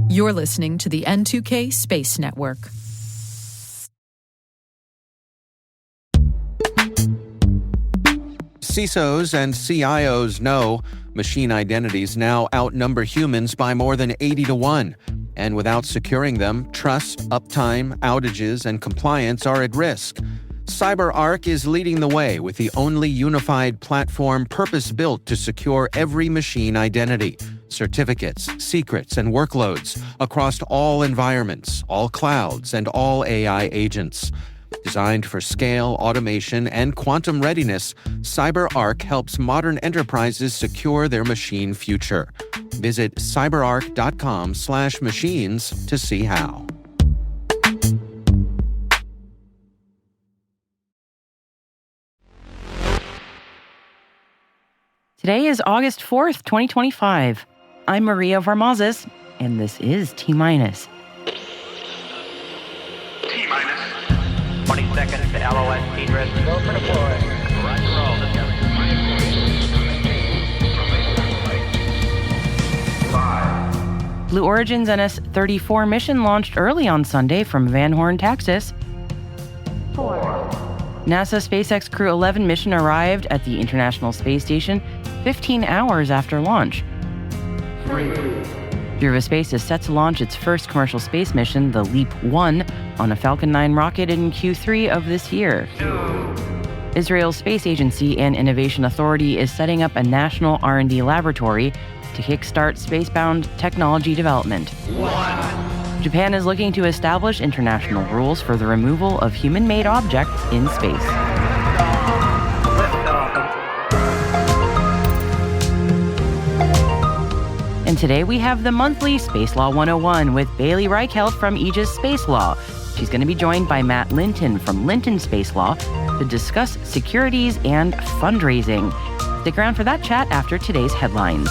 You're listening to the N2K Space Network. CISOs and CIOs know machine identities now outnumber humans by more than 80-1. And without securing them, trust, uptime, outages, and compliance are at risk. CyberArk is leading the way with the only unified platform purpose-built to secure every machine identity, certificates, secrets, and workloads across all environments, all clouds, and all AI agents. Designed for scale, automation, and quantum readiness, CyberArk helps modern enterprises secure their machine future. Visit cyberark.com/machines to see how. Today is August 4th, 2025. I'm Maria Varmazes, and this is T-Minus. T-Minus. 20 seconds to LOS T-Drift. Go for deploy. Roger, roll. Blue Origin's NS-34 mission launched early on Sunday from Van Horn, Texas. 4. NASA SpaceX Crew 11 mission arrived at the International Space Station 15 hours after launch. 3. Dhruva Space is set to launch its first commercial space mission, the LEAP-1, on a Falcon 9 rocket in Q3 of this year. 2. Israel's Space Agency and Innovation Authority is setting up a national R&D laboratory to kickstart spacebound technology development. 1. Japan is looking to establish international rules for the removal of human-made objects in space. And today we have the monthly Space Law 101 with Bailey Reichelt from Aegis Space Law. She's going to be joined by Matt Linton from Linton Space Law to discuss securities and fundraising. Stick around for that chat after today's headlines.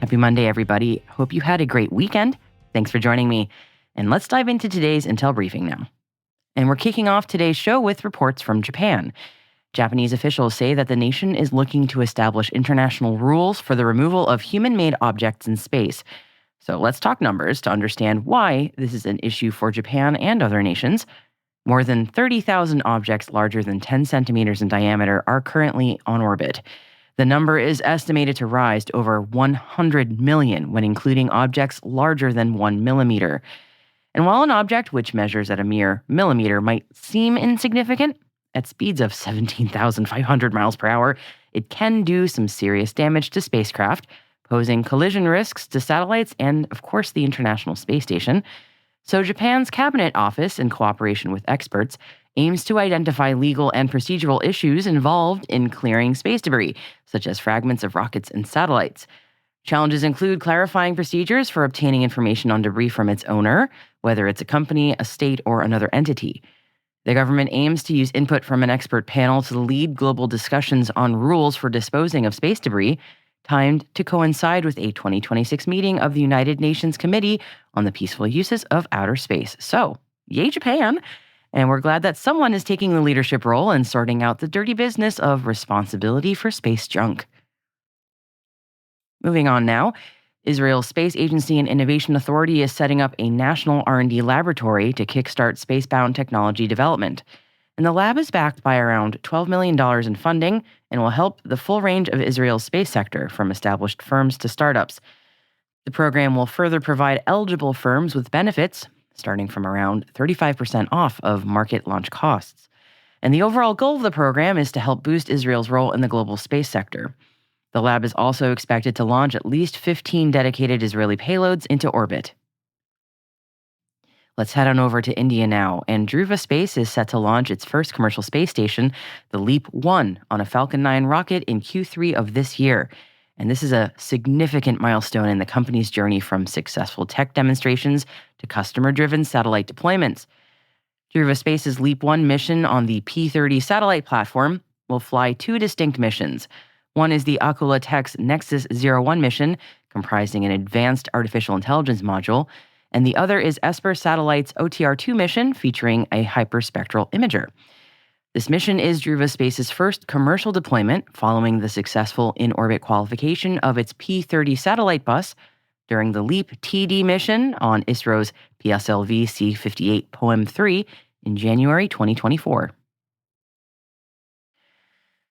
Happy Monday, everybody. Hope you had a great weekend. Thanks for joining me. And let's dive into today's Intel briefing now. And we're kicking off today's show with reports from Japan. Japanese officials say that the nation is looking to establish international rules for the removal of human-made objects in space. So let's talk numbers to understand why this is an issue for Japan and other nations. More than 30,000 objects larger than 10 centimeters in diameter are currently on orbit. The number is estimated to rise to over 100 million when including objects larger than 1 millimeter. And while an object which measures at a mere millimeter might seem insignificant, at speeds of 17,500 miles per hour, it can do some serious damage to spacecraft, posing collision risks to satellites and, of course, the International Space Station. So Japan's Cabinet Office, in cooperation with experts, aims to identify legal and procedural issues involved in clearing space debris, such as fragments of rockets and satellites. Challenges include clarifying procedures for obtaining information on debris from its owner, whether it's a company, a state, or another entity. The government aims to use input from an expert panel to lead global discussions on rules for disposing of space debris, timed to coincide with a 2026 meeting of the United Nations Committee on the Peaceful Uses of Outer Space. So, yay Japan! And we're glad that someone is taking the leadership role in sorting out the dirty business of responsibility for space junk. Moving on now, Israel's Space Agency and Innovation Authority is setting up a national R&D laboratory to kickstart spacebound technology development. And the lab is backed by around $12 million in funding and will help the full range of Israel's space sector, from established firms to startups. The program will further provide eligible firms with benefits, starting from around 35% off of market launch costs. And the overall goal of the program is to help boost Israel's role in the global space sector. The lab is also expected to launch at least 15 dedicated Israeli payloads into orbit. Let's head on over to India now, and Dhruva Space is set to launch its first commercial space station, the LEAP-1, on a Falcon 9 rocket in Q3 of this year. And this is a significant milestone in the company's journey from successful tech demonstrations to customer-driven satellite deployments. Dhruva Space's LEAP-1 mission on the P-30 satellite platform will fly two distinct missions. One is the Akula Tech's Nexus 01 mission, comprising an advanced artificial intelligence module, and the other is Esper Satellite's OTR-2 mission, featuring a hyperspectral imager. This mission is Dhruva Space's first commercial deployment following the successful in-orbit qualification of its P-30 satellite bus during the LEAP-TD mission on ISRO's PSLV C-58 POEM-3 in January 2024.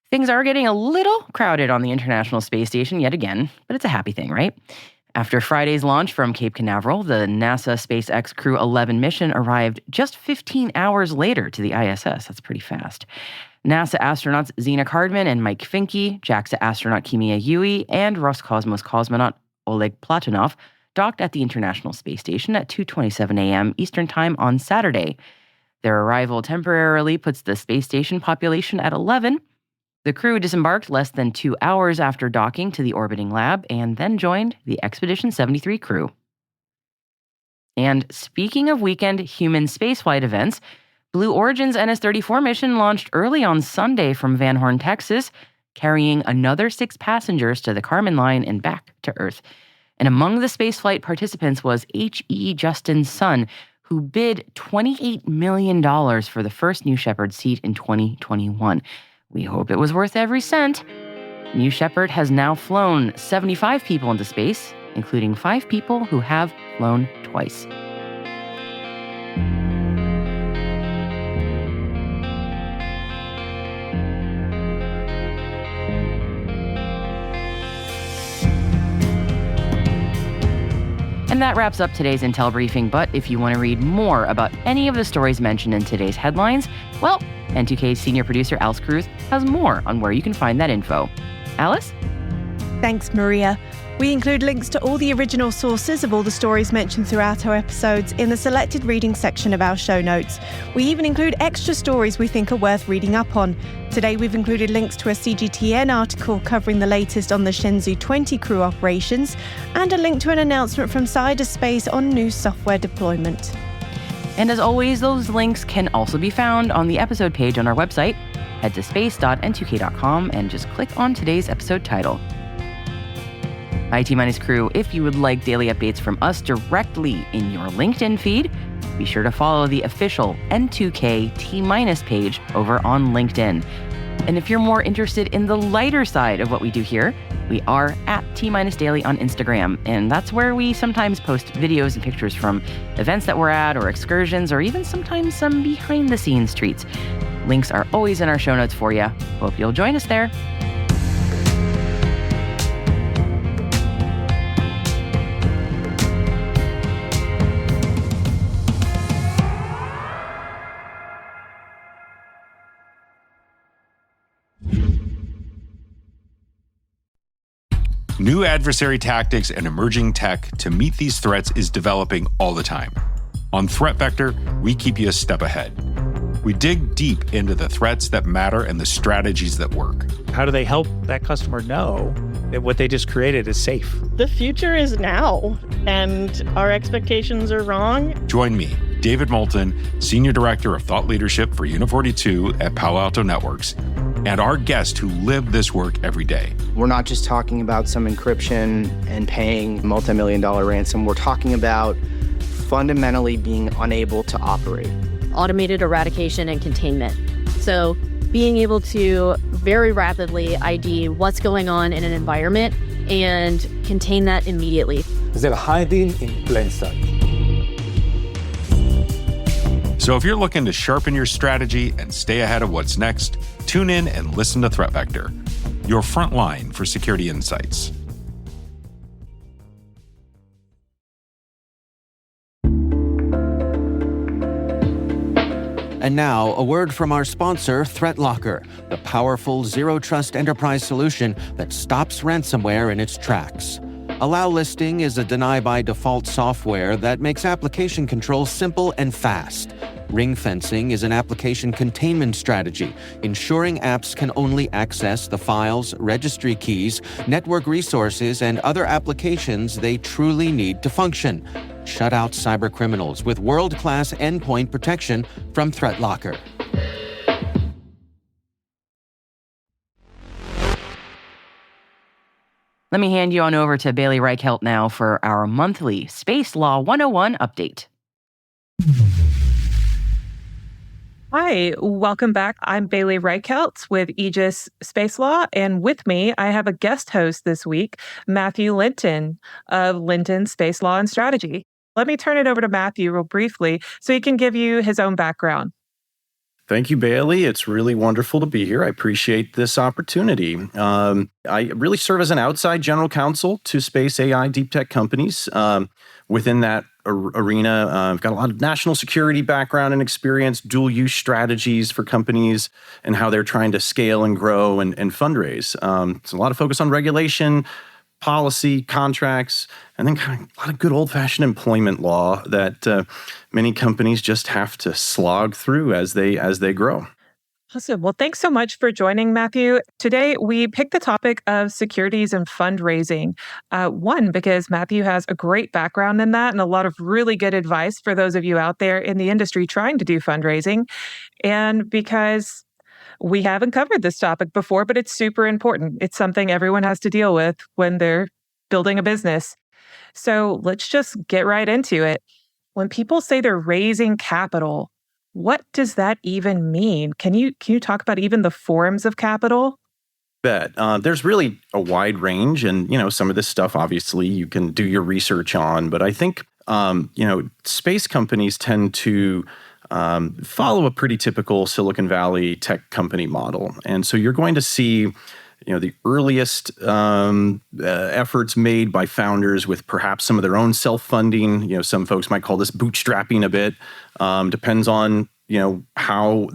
Things are getting a little crowded on the International Space Station yet again, but it's a happy thing, right? After Friday's launch from Cape Canaveral, the NASA SpaceX Crew 11 mission arrived just 15 hours later to the ISS. That's pretty fast. NASA astronauts Zena Cardman and Mike Finke, JAXA astronaut Kimia Yui, and Roscosmos cosmonaut Oleg Platonov docked at the International Space Station at 2:27 a.m. Eastern Time on Saturday. Their arrival temporarily puts the space station population at 11. The crew disembarked less than 2 hours after docking to the orbiting lab and then joined the Expedition 73 crew. And speaking of weekend human spaceflight events, Blue Origin's NS-34 mission launched early on Sunday from Van Horn, Texas, carrying another 6 passengers to the Kármán line and back to Earth. And among the spaceflight participants was H.E. Justin's son, who bid $28 million for the first New Shepard seat in 2021. We hope it was worth every cent. New Shepard has now flown 75 people into space, including 5 people who have flown twice. And that wraps up today's Intel briefing, but if you want to read more about any of the stories mentioned in today's headlines, well, N2K's senior producer Alice Cruz has more on where you can find that info. Alice? Thanks, Maria. We include links to all the original sources of all the stories mentioned throughout our episodes in the selected reading section of our show notes. We even include extra stories we think are worth reading up on. Today we've included links to a CGTN article covering the latest on the Shenzhou 20 crew operations and a link to an announcement from Sidus Space on new software deployment. And as always, those links can also be found on the episode page on our website. Head to space.n2k.com and just click on today's episode title. Hi, T-Minus crew. If you would like daily updates from us directly in your LinkedIn feed, be sure to follow the official N2K T-Minus page over on LinkedIn. And if you're more interested in the lighter side of what we do here, we are at T-Minus Daily on Instagram, and that's where we sometimes post videos and pictures from events that we're at or excursions or even sometimes some behind-the-scenes treats. Links are always in our show notes for you. Hope you'll join us there. New adversary tactics and emerging tech to meet these threats is developing all the time. On Threat Vector, we keep you a step ahead. We dig deep into the threats that matter and the strategies that work. How do they help that customer know that what they just created is safe? The future is now, and our expectations are wrong. Join me, David Moulton, Senior Director of Thought Leadership for Uni42 at Palo Alto Networks, and our guest who live this work every day. We're not just talking about some encryption and paying multi-million-dollar ransom. We're talking about fundamentally being unable to operate. Automated eradication and containment. So being able to very rapidly ID what's going on in an environment and contain that immediately. They're hiding in plain sight. So if you're looking to sharpen your strategy and stay ahead of what's next, tune in and listen to Threat Vector, your front line for security insights. And now, a word from our sponsor, ThreatLocker, the powerful zero-trust enterprise solution that stops ransomware in its tracks. Allow Listing is a deny-by-default software that makes application control simple and fast. Ring fencing is an application containment strategy, ensuring apps can only access the files, registry keys, network resources, and other applications they truly need to function. Shut out cybercriminals with world-class endpoint protection from ThreatLocker. Let me hand you on over to Bailey Reichelt now for our monthly Space Law 101 update. Hi, welcome back. I'm Bailey Reichelt with Aegis Space Law, and with me, I have a guest host this week, Matthew Linton of Linton Space Law and Strategy. Let me turn it over to Matthew real briefly so he can give you his own background. Thank you, Bailey. It's really wonderful to be here. I appreciate this opportunity. I really serve as an outside general counsel to space AI deep tech companies. Within that arena, I've got a lot of national security background and experience, dual use strategies for companies and how they're trying to scale and grow and fundraise. It's a lot of focus on regulation, policy, contracts, and then kind of a lot of good old-fashioned employment law that many companies just have to slog through as they grow. Awesome. Well, thanks so much for joining, Matthew. Today, we picked the topic of securities and fundraising. One, because Matthew has a great background in that and a lot of really good advice for those of you out there in the industry trying to do fundraising. And because we haven't covered this topic before, but it's super important. It's something everyone has to deal with when they're building a business. So let's just get right into it. When people say they're raising capital, what does that even mean? Can you talk about even the forms of capital? Bet. There's really a wide range, and some of this stuff obviously you can do your research on. But I think space companies tend to follow a pretty typical Silicon Valley tech company model, and so you're going to see the earliest efforts made by founders with perhaps some of their own self-funding. Some folks might call this bootstrapping a bit. Depends on how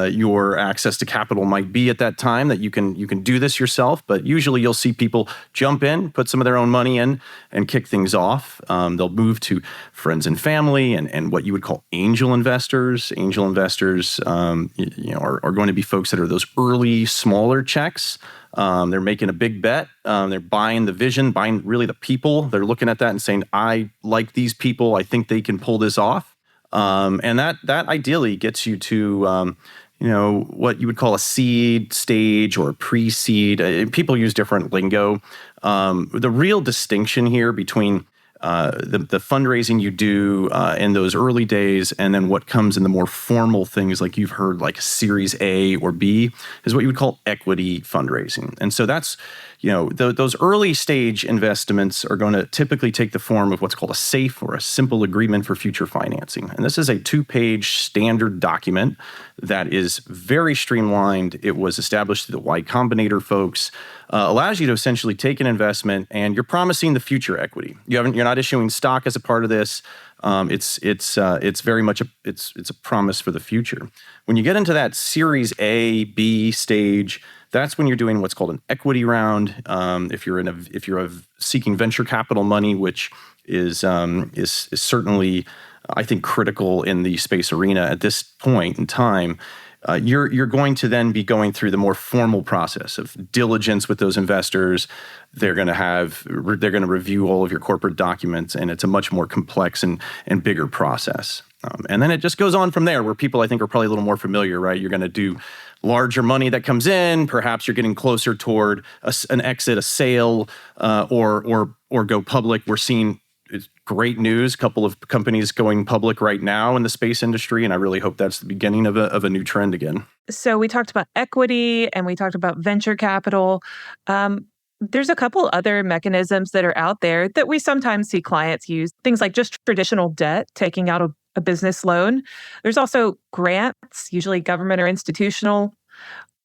your access to capital might be at that time that you can do this yourself. But usually you'll see people jump in, put some of their own money in, and kick things off. They'll move to friends and family and what you would call angel investors. Angel investors, are going to be folks that are those early, smaller checks. They're making a big bet. They're buying the vision, buying really the people. They're looking at that and saying, I like these people. I think they can pull this off. And that ideally gets you to, what you would call a seed stage or pre-seed. People use different lingo. The real distinction here between the fundraising you do in those early days and then what comes in the more formal things like you've heard like Series A or B is what you would call equity fundraising. And so that's, those early stage investments are going to typically take the form of what's called a SAFE or a simple agreement for future financing. And this is a 2-page standard document that is very streamlined. It was established through the Y Combinator folks. Allows you to essentially take an investment and you're promising the future equity. You're not issuing stock as a part of this. It's very much it's a promise for the future. When you get into that Series A, B stage, that's when you're doing what's called an equity round. If you're seeking venture capital money, which is certainly, I think, critical in the space arena at this point in time. You're going to then be going through the more formal process of diligence with those investors. They're going to review all of your corporate documents, and it's a much more complex and bigger process. And then it just goes on from there, where people I think are probably a little more familiar, right? You're going to do larger money that comes in. Perhaps you're getting closer toward an exit, a sale, or go public. We're seeing it's great news. A couple of companies going public right now in the space industry, and I really hope that's the beginning of a new trend again. So we talked about equity and we talked about venture capital. There's a couple other mechanisms that are out there that we sometimes see clients use. Things like just traditional debt, taking out a business loan. There's also grants, usually government or institutional,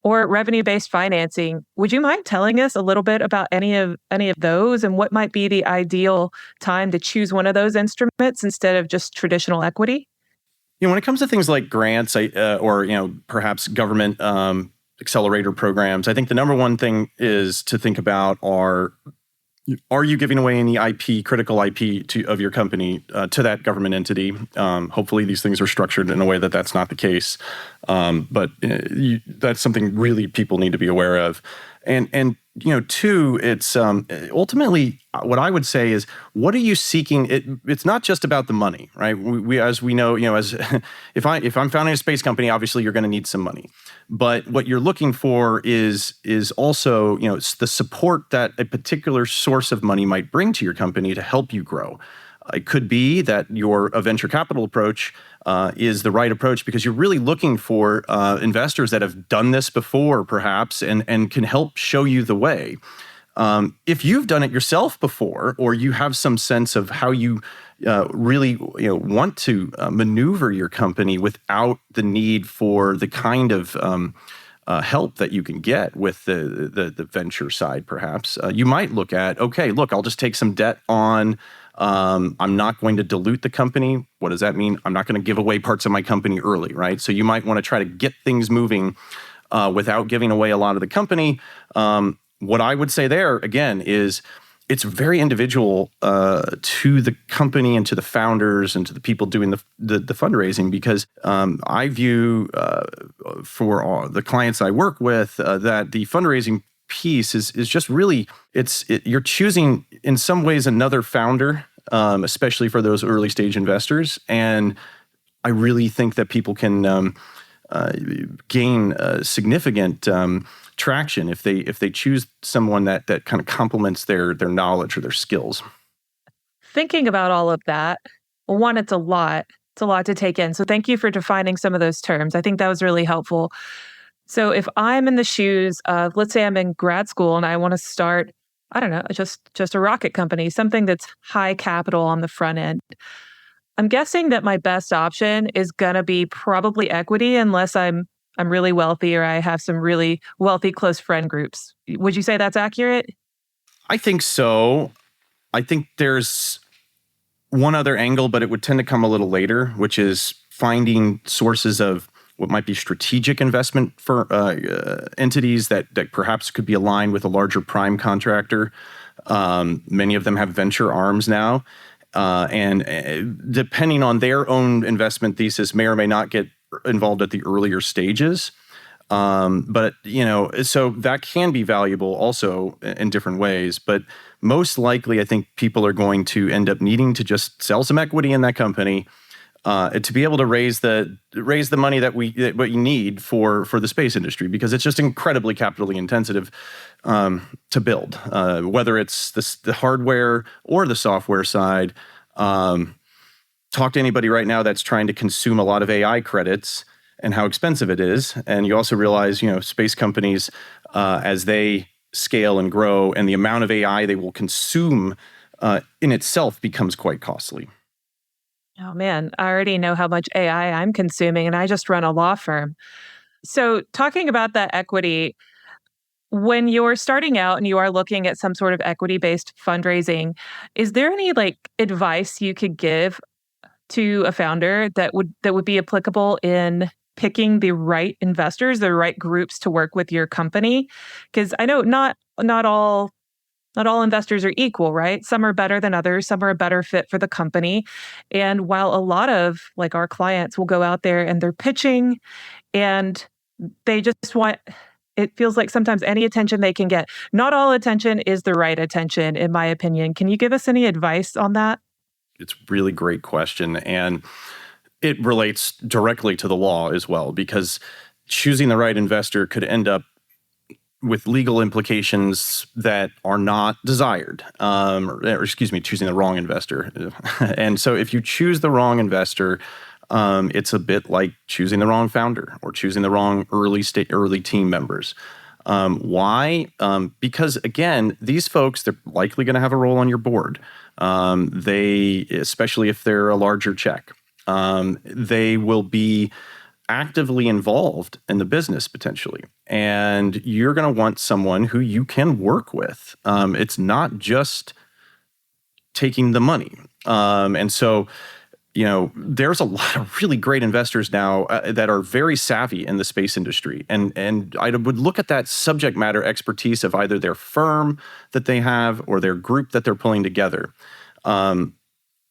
or revenue-based financing. Would you mind telling us a little bit about any of those and what might be the ideal time to choose one of those instruments instead of just traditional equity? When it comes to things like grants or perhaps government accelerator programs, I think the number one thing is to think about are you giving away any critical IP of your company to that government entity? Hopefully these things are structured in a way that that's not the case. But that's something really people need to be aware of. And two, it's ultimately what I would say is, what are you seeking? It's not just about the money, right? We as we know, as if I'm founding a space company, obviously you're going to need some money. But what you're looking for is also, it's the support that a particular source of money might bring to your company to help you grow. It could be that a venture capital approach is the right approach because you're really looking for investors that have done this before, perhaps, and can help show you the way. If you've done it yourself before, or you have some sense of how you really want to maneuver your company without the need for the kind of help that you can get with the venture side, perhaps, you might look at, okay, look, I'll just take some debt on. I'm not going to dilute the company. What does that mean? I'm not going to give away parts of my company early, right? So you might want to try to get things moving without giving away a lot of the company. What I would say there, again, is it's very individual to the company and to the founders and to the people doing the fundraising, because I view for all the clients I work with that the fundraising piece is just really, you're choosing in some ways another founder, especially for those early stage investors. And I really think that people can gain significant traction if they choose someone that kind of complements their knowledge or their skills. Thinking about all of that, one, it's a lot to take in. So thank you for defining some of those terms. I think that was really helpful. So if I'm in the shoes of, let's say I'm in grad school and I want to start, I don't know, just a rocket company, something that's high capital on the front end, I'm guessing that my best option is going to be probably equity, unless I'm really wealthy or I have some really wealthy close friend groups. Would you say that's accurate? I think so. I think there's one other angle, but it would tend to come a little later, which is finding sources of what might be strategic investment for entities that perhaps could be aligned with a larger prime contractor. Many of them have venture arms now. And depending on their own investment thesis, may or may not get involved at the earlier stages. But, so that can be valuable also in different ways. But most likely, I think people are going to end up needing to just sell some equity in that company to be able to raise the money that what you need for the space industry, because it's just incredibly capitally intensive to build, whether it's the hardware or the software side. Talk to anybody right now that's trying to consume a lot of AI credits and how expensive it is, and you also realize space companies as they scale and grow, and the amount of AI they will consume in itself becomes quite costly. Oh man, I already know how much AI I'm consuming, and I just run a law firm. So talking about that equity, when you're starting out and you are looking at some sort of equity-based fundraising, is there any advice you could give to a founder that would be applicable in picking the right investors, the right groups to work with your company? Because I know not all investors are equal, right? Some are better than others. Some are a better fit for the company. And while a lot of our clients will go out there and they're pitching and they just want, it feels like sometimes any attention they can get. Not all attention is the right attention, in my opinion. Can you give us any advice on that? It's a really great question. And it relates directly to the law as well, because choosing the right investor could end up with legal implications that are not desired, choosing the wrong investor. And so if you choose the wrong investor, it's a bit like choosing the wrong founder or choosing the wrong early team members. Why? Because again, these folks, they're likely going to have a role on your board. Especially if they're a larger check, they will be actively involved in the business potentially. And you're going to want someone who you can work with. It's not just taking the money. And so, there's a lot of really great investors now that are very savvy in the space industry. And I would look at that subject matter expertise of either their firm that they have or their group that they're pulling together.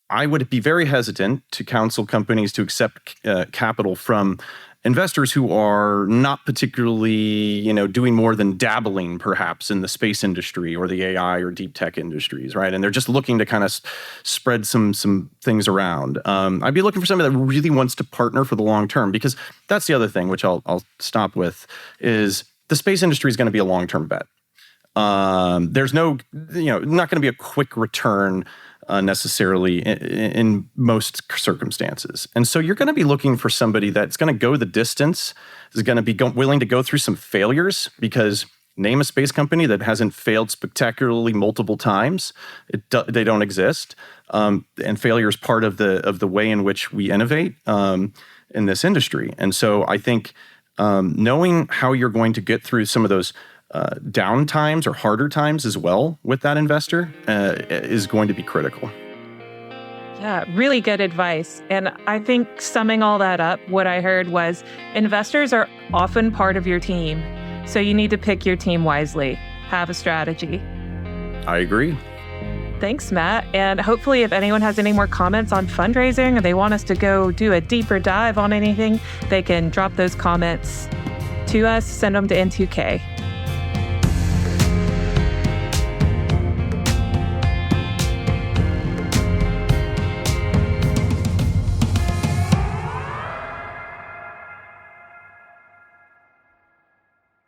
I would be very hesitant to counsel companies to accept capital from investors who are not particularly, doing more than dabbling perhaps in the space industry or the AI or deep tech industries, right? And they're just looking to kind of spread some things around. I'd be looking for somebody that really wants to partner for the long term, because that's the other thing, which I'll stop with, is the space industry is going to be a long-term bet. There's no, not going to be a quick return necessarily in most circumstances. And so you're going to be looking for somebody that's going to go the distance, is going to be willing to go through some failures, because name a space company that hasn't failed spectacularly multiple times. They don't exist. And failure is part of the way in which we innovate in this industry. And so I think knowing how you're going to get through some of those down times or harder times as well with that investor is going to be critical. Yeah, really good advice. And I think summing all that up, what I heard was investors are often part of your team. So you need to pick your team wisely, have a strategy. I agree. Thanks, Matt. And hopefully if anyone has any more comments on fundraising or they want us to go do a deeper dive on anything, they can drop those comments to us, send them to N2K.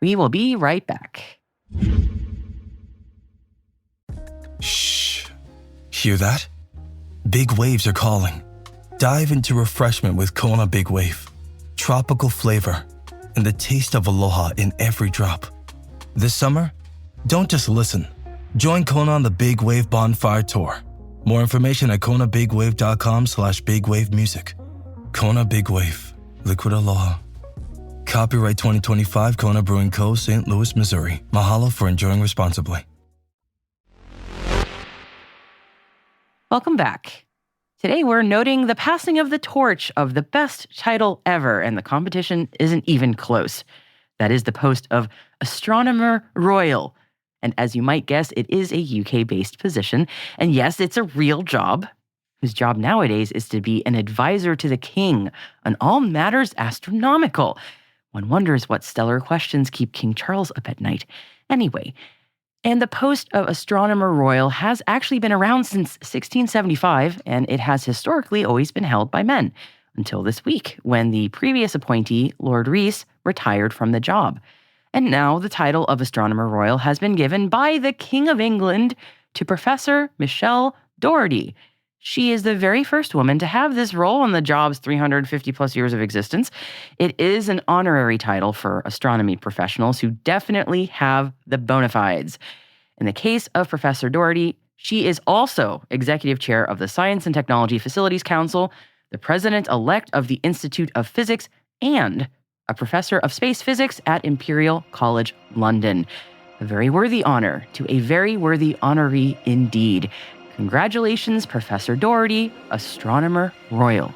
We will be right back. Shh. Hear that? Big waves are calling. Dive into refreshment with Kona Big Wave. Tropical flavor and the taste of aloha in every drop. This summer, don't just listen. Join Kona on the Big Wave Bonfire Tour. More information at konabigwave.com/bigwavemusic. Kona Big Wave. Liquid aloha. Copyright 2025 Kona Brewing Co., St. Louis, Missouri. Mahalo for enjoying responsibly. Welcome back. Today we're noting the passing of the torch of the best title ever, and the competition isn't even close. That is the post of Astronomer Royal. And as you might guess, it is a UK-based position. And yes, it's a real job, whose job nowadays is to be an advisor to the king on all matters astronomical. One wonders what stellar questions keep King Charles up at night. Anyway, and the post of Astronomer Royal has actually been around since 1675, and it has historically always been held by men, until this week, when the previous appointee, Lord Rees, retired from the job. And now the title of Astronomer Royal has been given by the King of England to Professor Michelle Doherty. She is the very first woman to have this role in the job's 350 plus years of existence. It is an honorary title for astronomy professionals who definitely have the bona fides. In the case of Professor Doherty, she is also executive chair of the Science and Technology Facilities Council, the president-elect of the Institute of Physics, and a professor of space physics at Imperial College London. A very worthy honor to a very worthy honoree indeed. Congratulations, Professor Doherty, Astronomer Royal.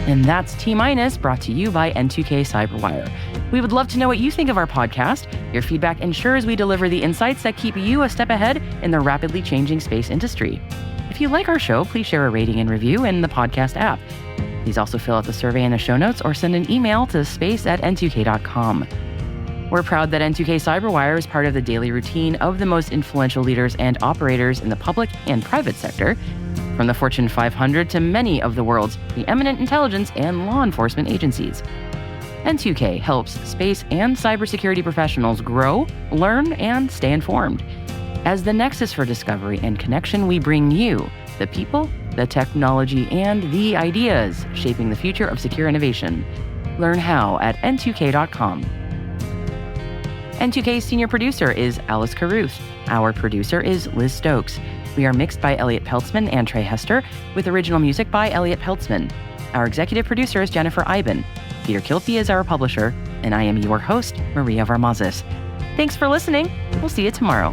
And that's T-Minus, brought to you by N2K Cyberwire. We would love to know what you think of our podcast. Your feedback ensures we deliver the insights that keep you a step ahead in the rapidly changing space industry. If you like our show, please share a rating and review in the podcast app. Please also fill out the survey in the show notes or send an email to space@n2k.com. We're proud that N2K Cyberwire is part of the daily routine of the most influential leaders and operators in the public and private sector, from the Fortune 500 to many of the world's preeminent intelligence and law enforcement agencies. N2K helps space and cybersecurity professionals grow, learn, and stay informed. As the nexus for discovery and connection, we bring you the people, the technology, and the ideas shaping the future of secure innovation. Learn how at n2k.com. N2K's senior producer is Alice Carruth. Our producer is Liz Stokes. We are mixed by Elliot Peltzman and Trey Hester, with original music by Elliot Peltzman. Our executive producer is Jennifer Iben. Peter Kilpie is our publisher, and I am your host, Maria Varmazis. Thanks for listening. We'll see you tomorrow.